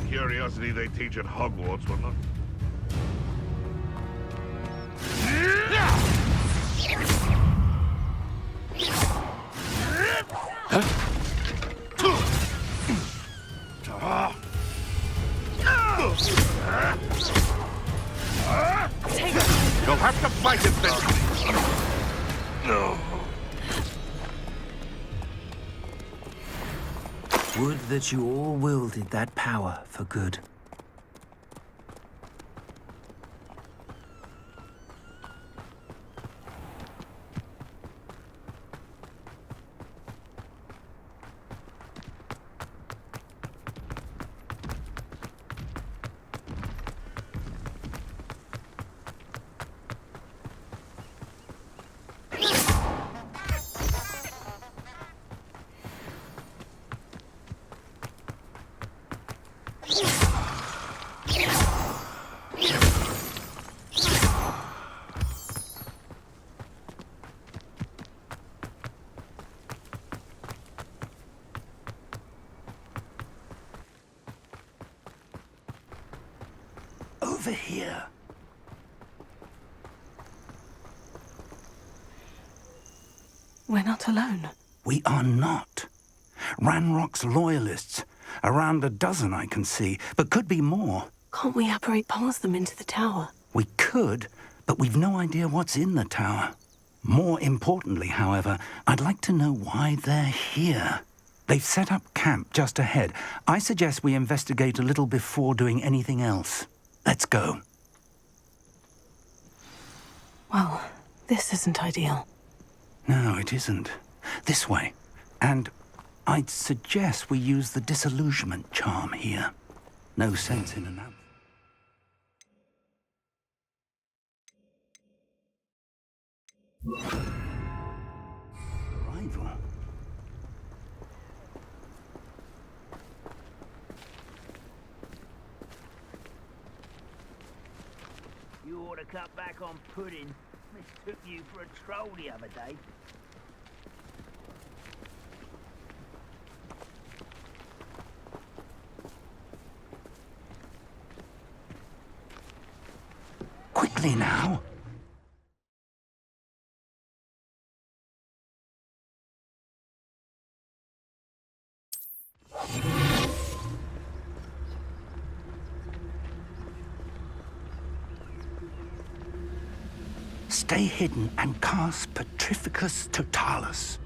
Curiosity they teach at Hogwarts, wasn't it? You'll have to fight it then. No. Would that you all wielded that power for good. Over here. We're not alone. We are not. Ranrock's loyalists. Around a dozen I can see, but could be more. Can't we apparate past them into the tower? We could, but we've no idea what's in the tower. More importantly, however, I'd like to know why they're here. They've set up camp just ahead. I suggest we investigate a little before doing anything else. Let's go. Well, this isn't ideal. No, it isn't. This way. And I'd suggest we use the disillusionment charm here. No sense in an arrival. You ought to cut back on pudding. Mistook you for a troll the other day. Quickly now. Stay hidden and cast Petrificus Totalis.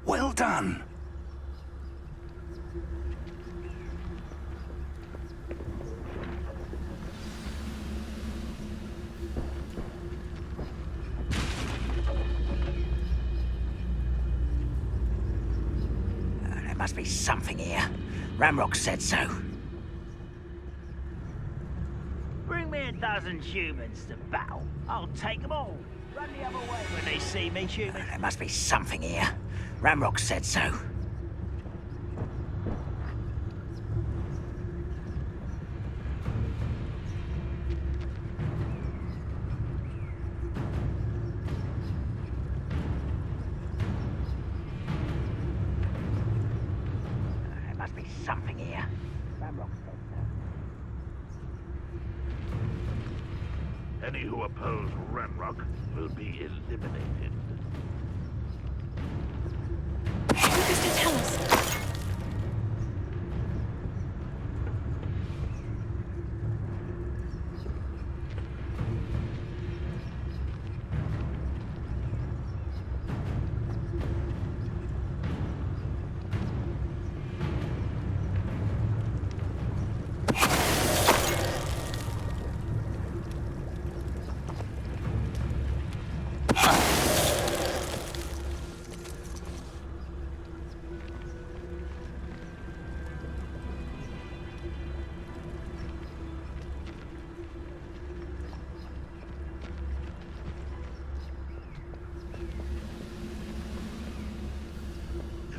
Well done. There must be something here. Ramrock said so. dozen humans to battle, I'll take them all. Run the other way when they see me, human. There must be something here. Ramrock said so. There must be something here. Ramrock said so. Any who oppose Ranrock will be eliminated. What does it tell us?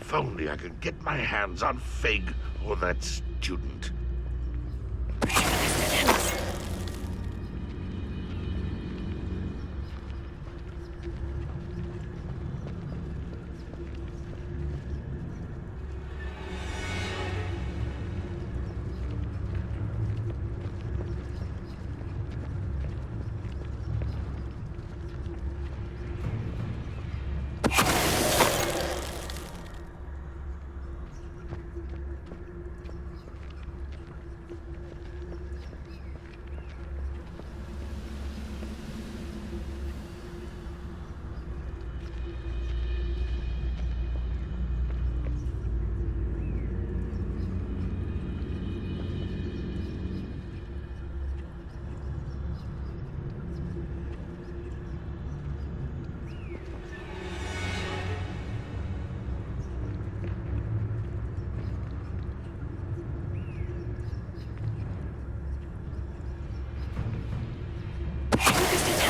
If only I could get my hands on Fig or that student.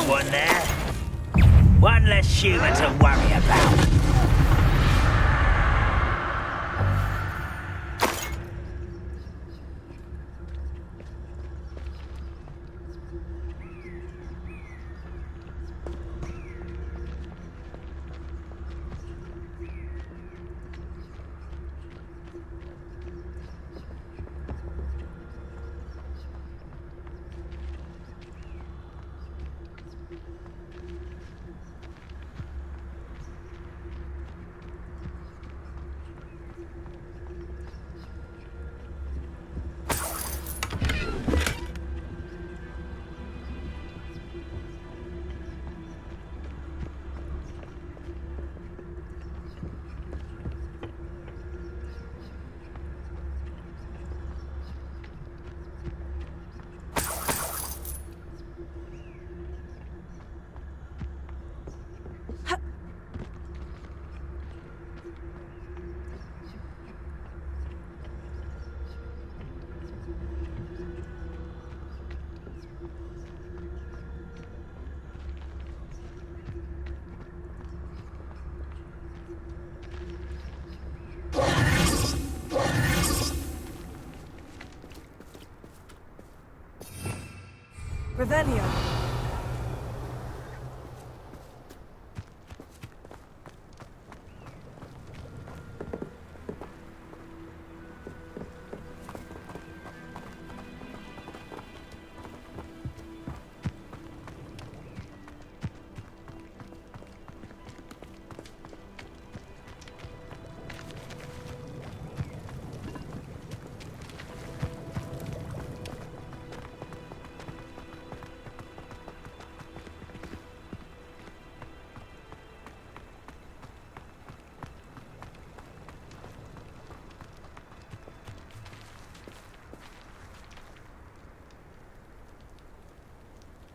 One there. One less human to worry about. Revelio.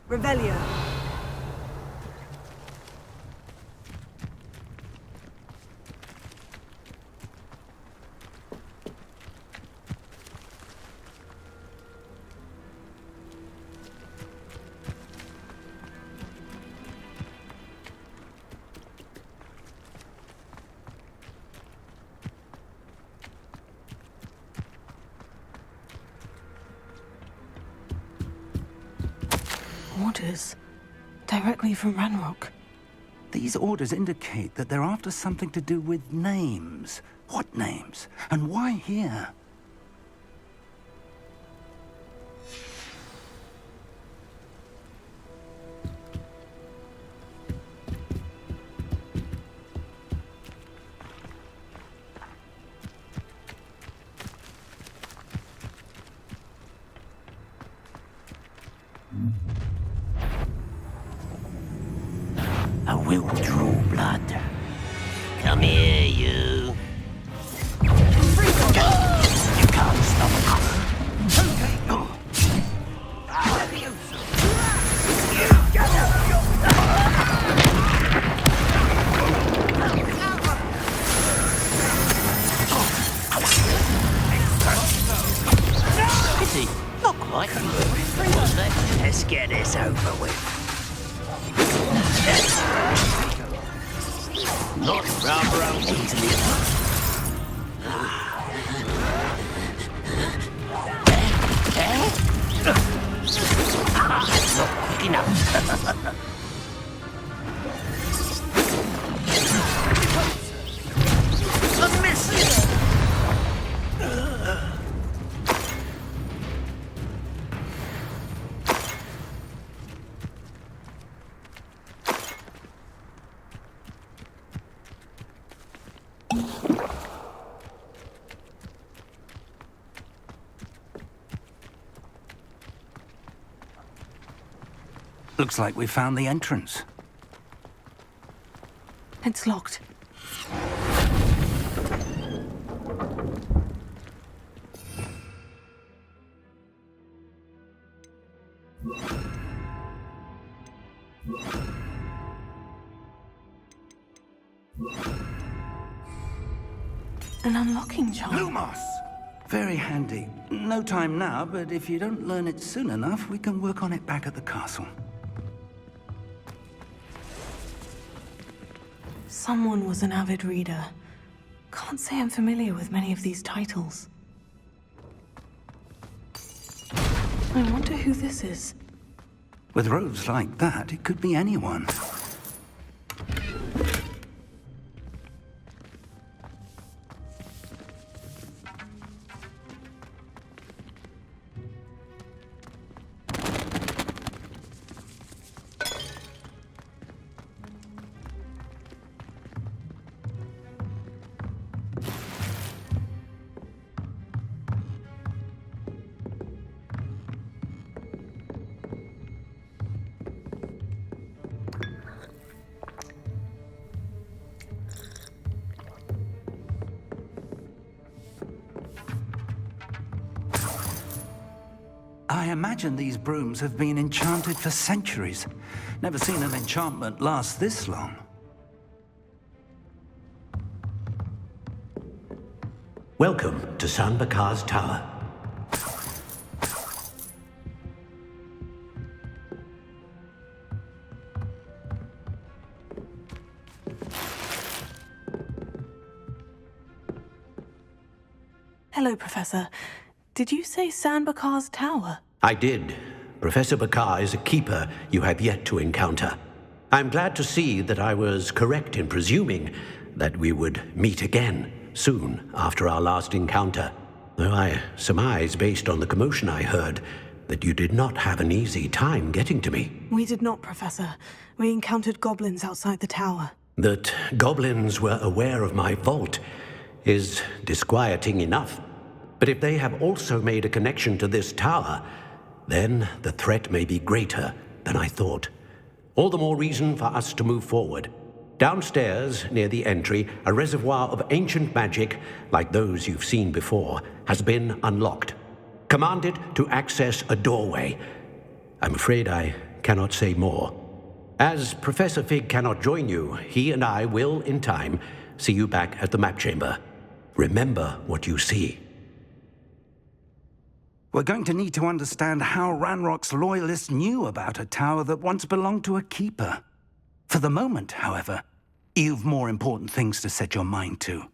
Revelio. orders. Directly from Ranrock. These orders indicate that they're after something to do with names. What names? And why here? I will draw blood. Come here, you. You can't stop us. Pity, not quite. What's that? Let's get this over with. Not rubber easily enough. Not quick enough. A miss. Looks like we found the entrance. It's locked. An unlocking charm. Lumos! Very handy. No time now, but if you don't learn it soon enough, we can work on it back at the castle. Someone was an avid reader. Can't say I'm familiar with many of these titles. I wonder who this is. With robes like that, it could be anyone. I imagine these brooms have been enchanted for centuries. Never seen an enchantment last this long. Welcome to San Bakar's Tower. Hello, Professor. Did you say San Bakar's Tower? I did. Professor Bakar is a keeper you have yet to encounter. I'm glad to see that I was correct in presuming that we would meet again soon after our last encounter. Though I surmise, based on the commotion I heard, that you did not have an easy time getting to me. We did not, Professor. We encountered goblins outside the tower. That goblins were aware of my vault is disquieting enough. But if they have also made a connection to this tower, then the threat may be greater than I thought. All the more reason for us to move forward. Downstairs, near the entry, a reservoir of ancient magic, like those you've seen before, has been unlocked. Commanded to access a doorway. I'm afraid I cannot say more. As Professor Fig cannot join you, he and I will, in time, see you back at the map chamber. Remember what you see. We're going to need to understand how Ranrock's loyalists knew about a tower that once belonged to a keeper. For the moment, however, you've more important things to set your mind to.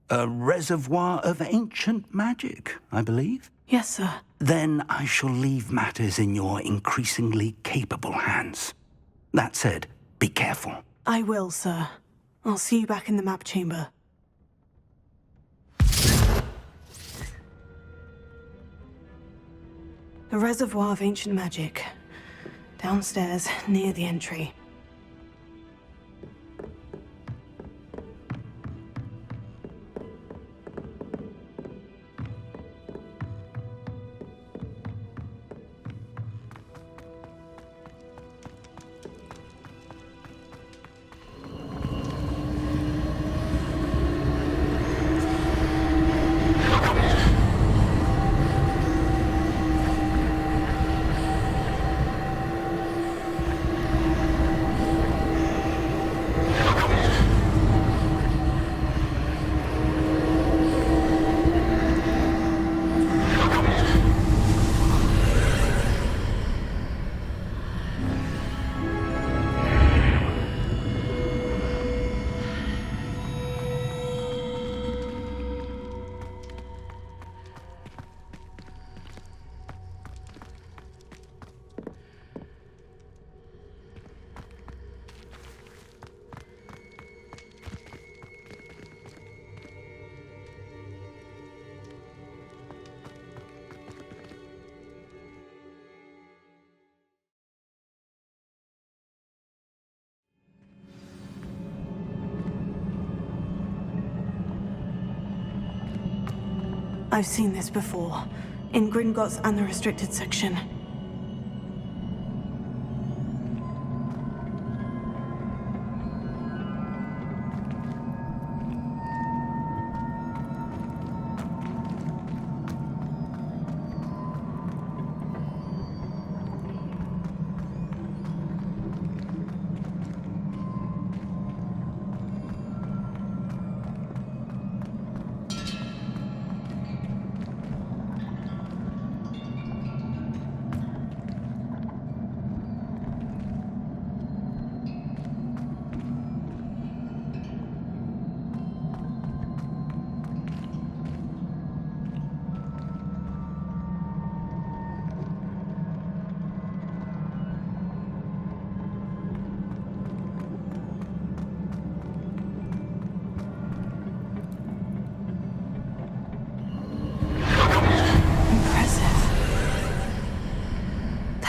A reservoir of ancient magic, I believe. Yes, sir. Then I shall leave matters in your increasingly capable hands. That said, be careful. I will, sir. I'll see you back in the map chamber. A reservoir of ancient magic. Downstairs, near the entry. I've seen this before, in Gringotts and the restricted section.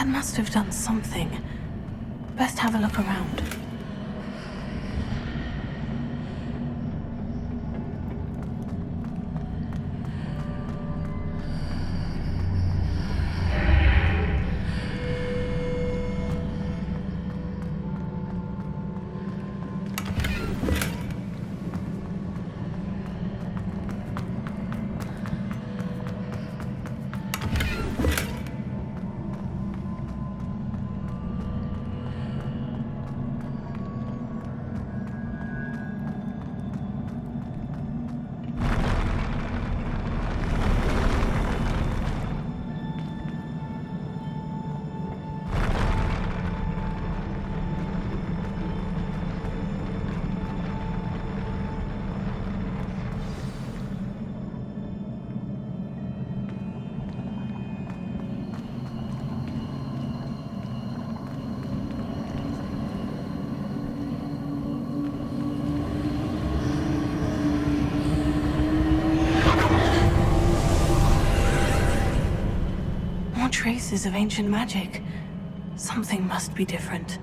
Must have done something. Best have a look around. Traces of ancient magic. Something must be different.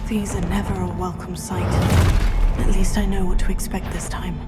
These are never a welcome sight. At least I know what to expect this time.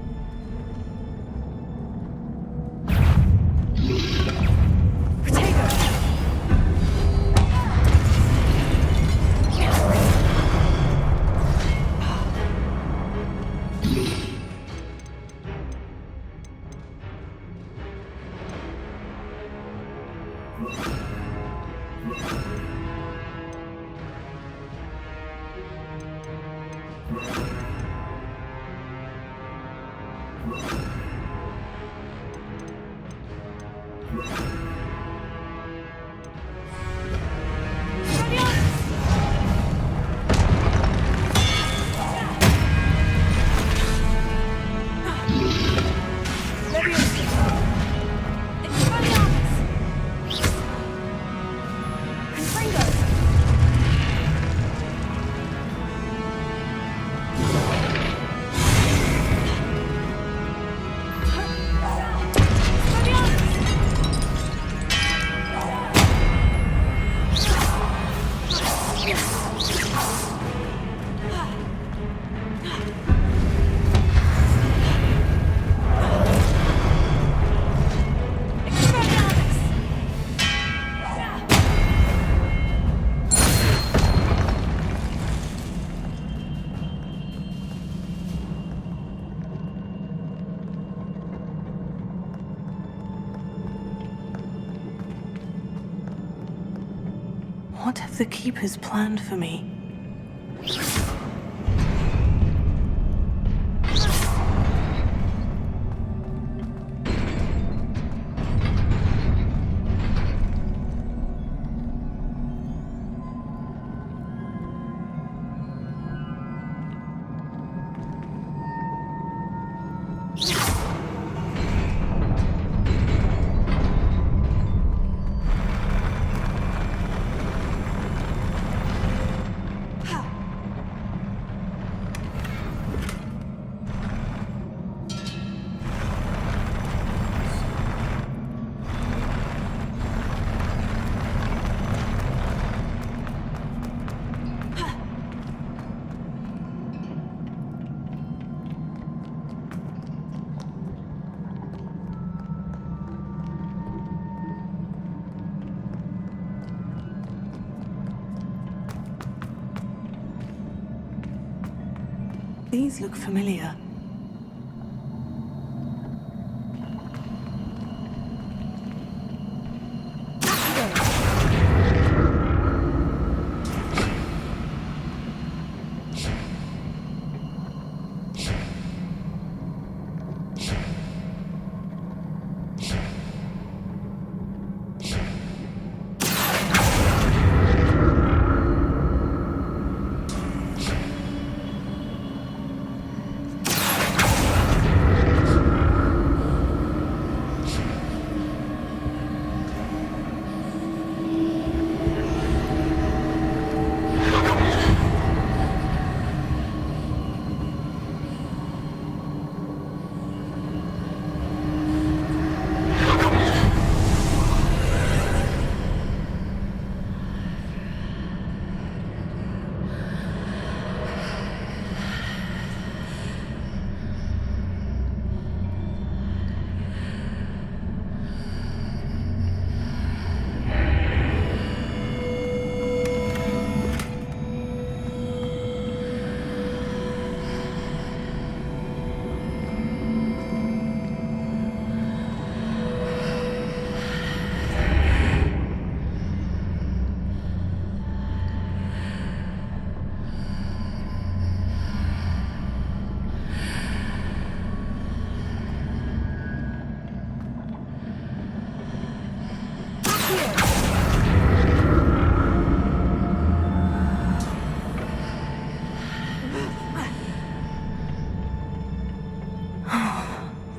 What have the Keepers planned for me? These look familiar.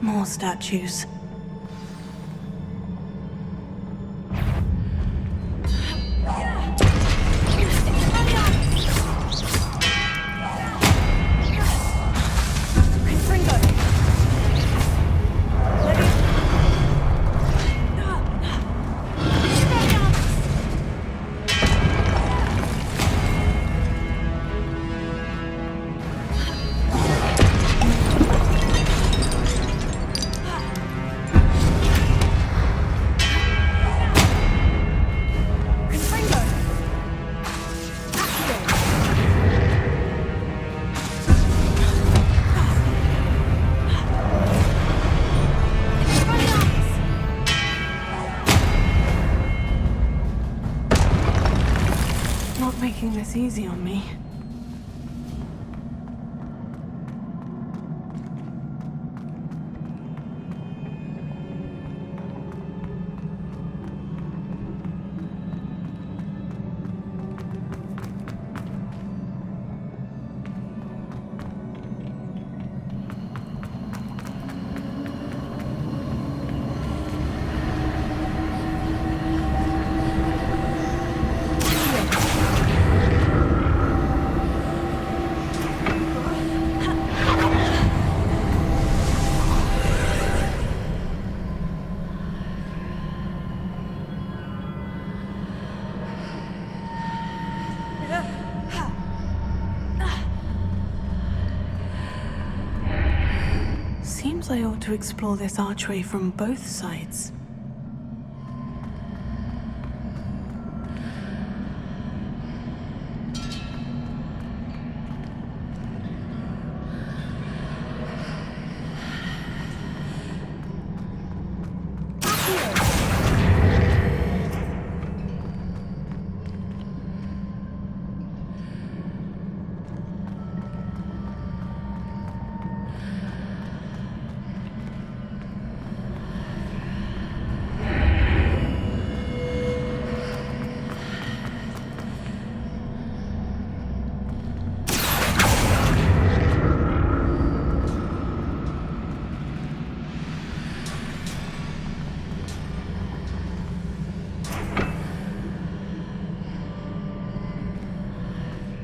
More statues. this easy on me. Seems I ought to explore this archway from both sides.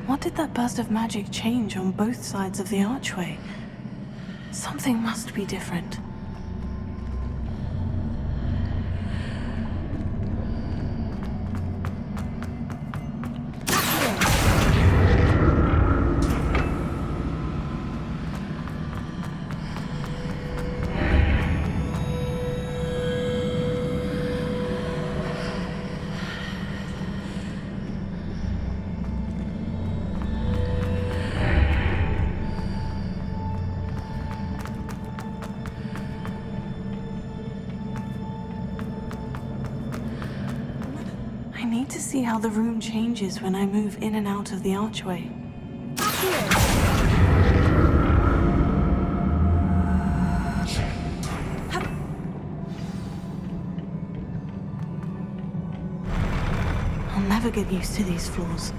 What did that burst of magic change on both sides of the archway? Something must be different. I need to see how the room changes when I move in and out of the archway. I'll never get used to these floors.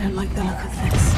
don't like the look of this.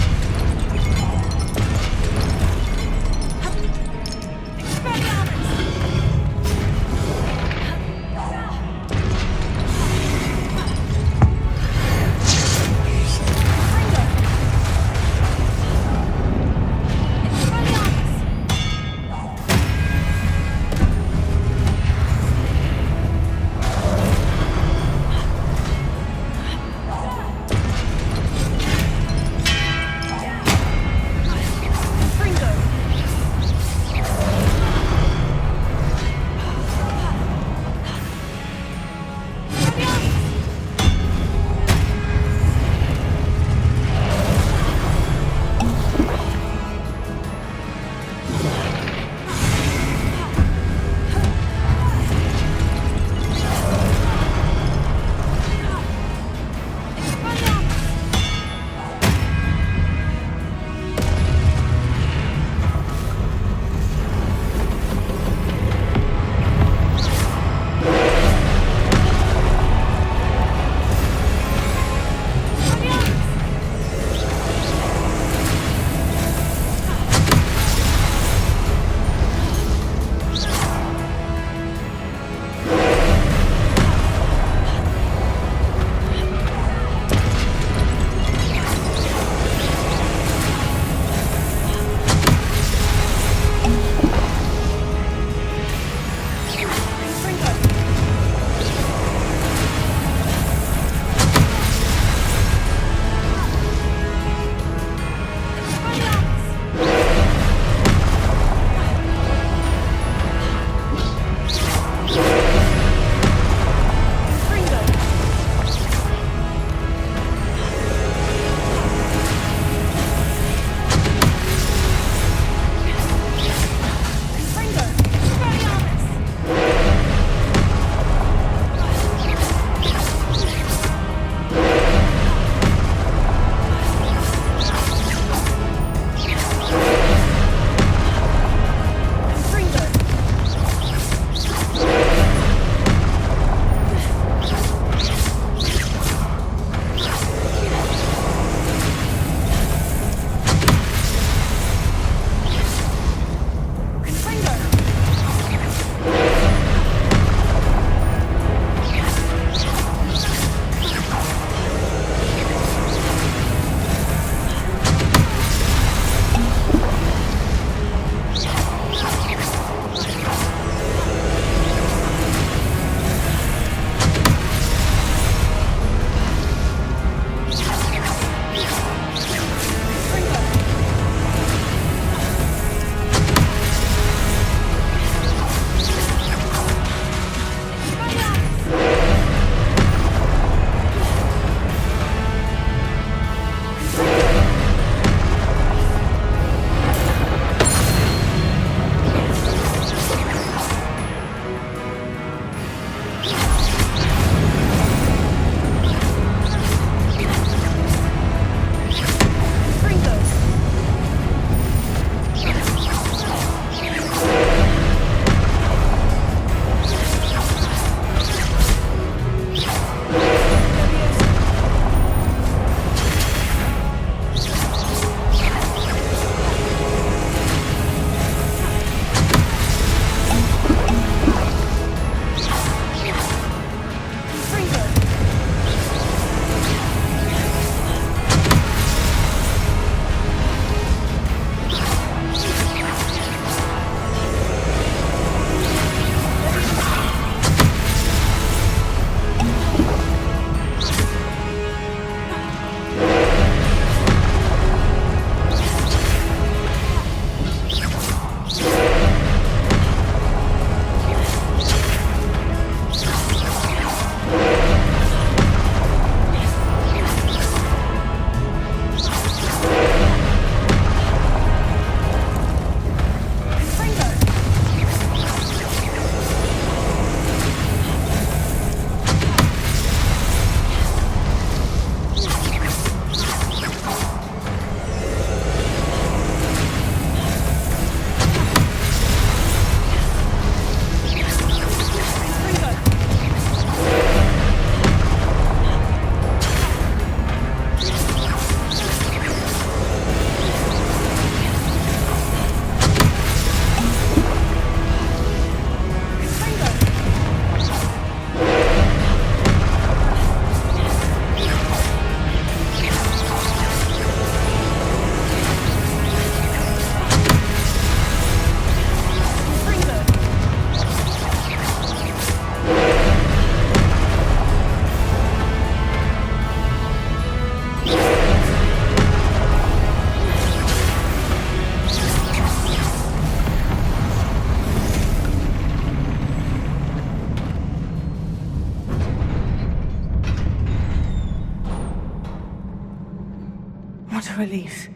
What a relief.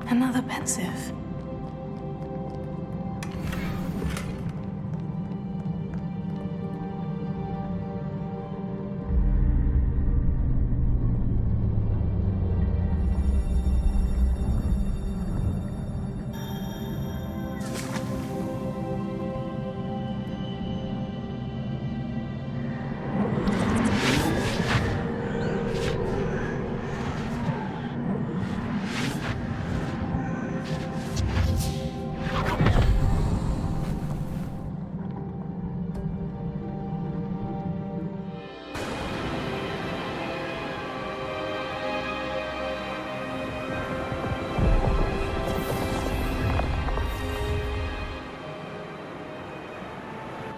Another pensive.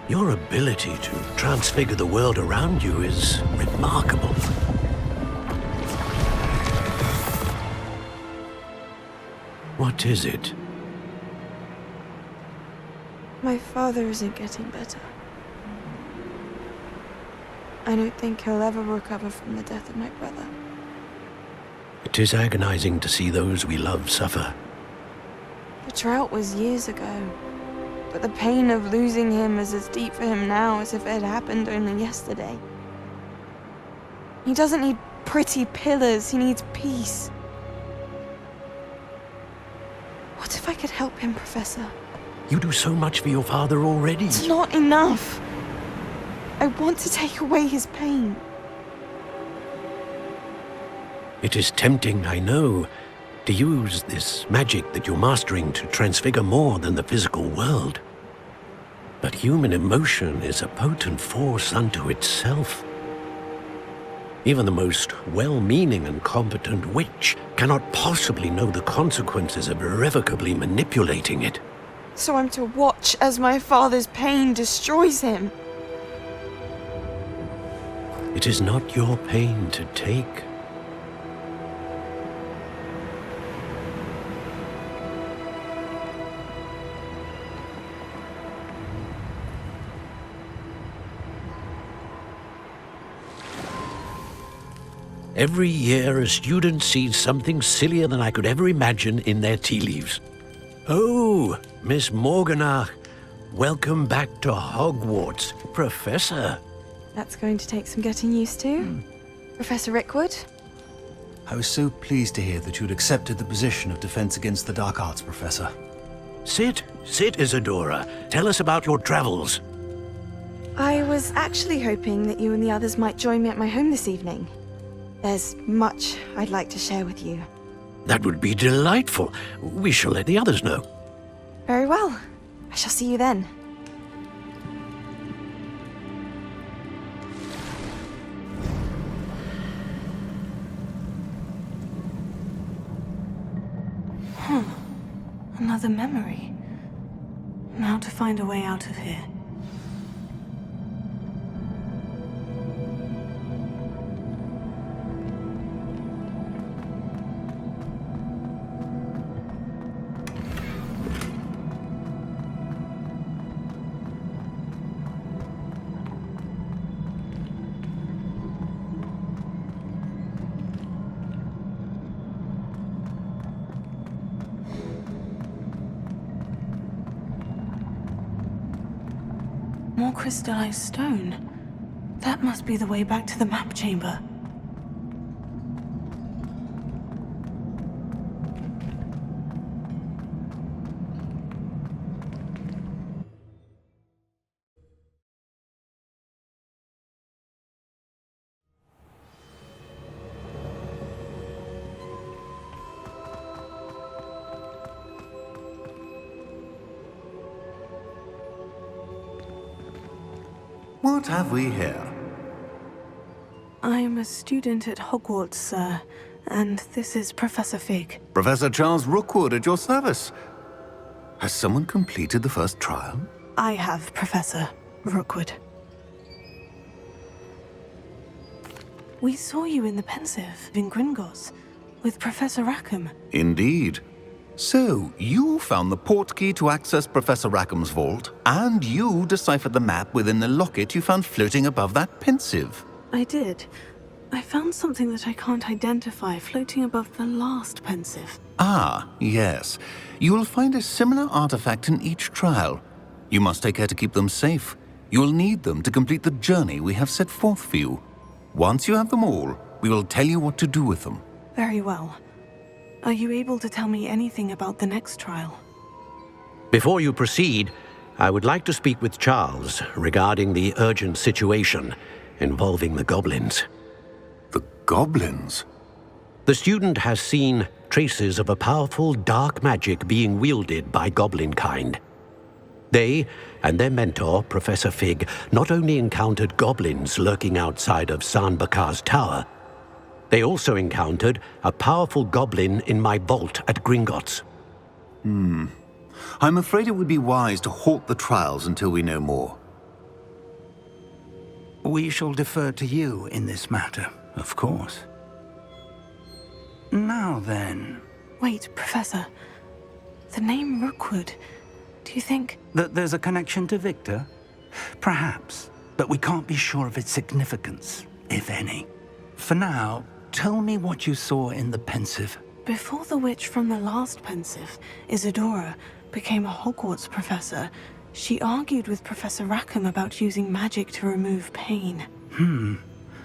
Your ability to transfigure the world around you is remarkable. What is it? My father isn't getting better. I don't think he'll ever recover from the death of my brother. It is agonizing to see those we love suffer. The drought was years ago, but the pain of losing him is as deep for him now as if it had happened only yesterday. He doesn't need pretty pillars, he needs peace. What if I could help him, Professor? You do so much for your father already. It's not enough. I want to take away his pain. It is tempting, I know, to use this magic that you're mastering to transfigure more than the physical world. But human emotion is a potent force unto itself. Even the most well-meaning and competent witch cannot possibly know the consequences of irrevocably manipulating it. So I'm to watch as my father's pain destroys him. It is not your pain to take. Every year, a student sees something sillier than I could ever imagine in their tea leaves. Oh, Miss Morganach, welcome back to Hogwarts, Professor. That's going to take some getting used to. Professor Rickwood? I was so pleased to hear that you'd accepted the position of Defense Against the Dark Arts, Professor. Sit, Isadora. Tell us about your travels. I was actually hoping that you and the others might join me at my home this evening. There's much I'd like to share with you. That would be delightful. We shall let the others know. Very well. I shall see you then. Another memory. Now to find a way out of here. More crystallized stone. That must be the way back to the map chamber. What have we here? I'm a student at Hogwarts, sir, and this is Professor Fig. Professor Charles Rookwood at your service. Has someone completed the first trial? I have, Professor Rookwood. We saw you in the Pensive in Gringotts with Professor Rackham. Indeed. So, you found the portkey to access Professor Rackham's vault, and you deciphered the map within the locket you found floating above that Pensive. I did. I found something that I can't identify floating above the last Pensive. Ah, yes. You will find a similar artifact in each trial. You must take care to keep them safe. You will need them to complete the journey we have set forth for you. Once you have them all, we will tell you what to do with them. Very well. Are you able to tell me anything about the next trial? Before you proceed, I would like to speak with Charles regarding the urgent situation involving the goblins. The goblins? The student has seen traces of a powerful dark magic being wielded by goblin kind. They and their mentor, Professor Fig, not only encountered goblins lurking outside of San Bakar's tower, they also encountered a powerful goblin in my vault at Gringotts. I'm afraid it would be wise to halt the trials until we know more. We shall defer to you in this matter, of course. Now then... Wait, Professor. The name Rookwood. Do you think... That there's a connection to Victor? Perhaps, but we can't be sure of its significance, if any. For now, tell me what you saw in the Pensive. Before the witch from the last Pensive, Isadora, became a Hogwarts professor, she argued with Professor Rackham about using magic to remove pain.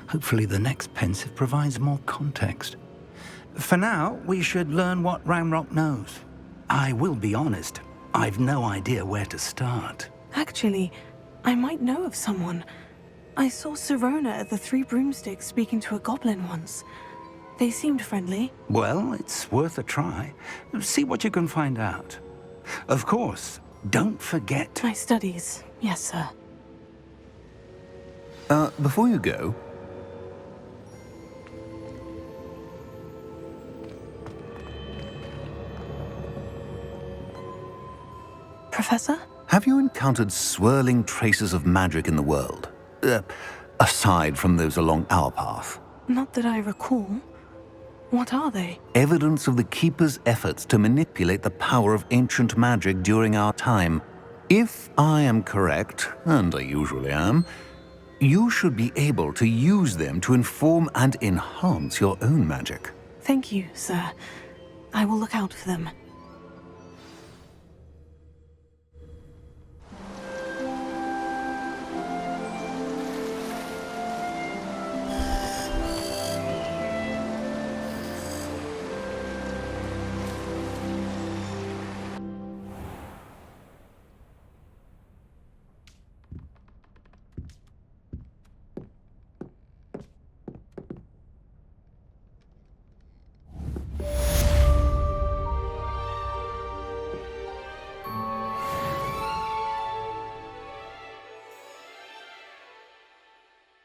Hopefully the next Pensive provides more context. For now, we should learn what Ramrock knows. I will be honest, I've no idea where to start. Actually, I might know of someone. I saw Sirona at the Three Broomsticks speaking to a goblin once. They seemed friendly. Well, it's worth a try. See what you can find out. Of course, don't forget... My studies, yes, sir. Before you go... Professor? Have you encountered swirling traces of magic in the world? Aside from those along our path? Not that I recall. What are they? Evidence of the Keeper's efforts to manipulate the power of ancient magic during our time. If I am correct, and I usually am, you should be able to use them to inform and enhance your own magic. Thank you, sir. I will look out for them.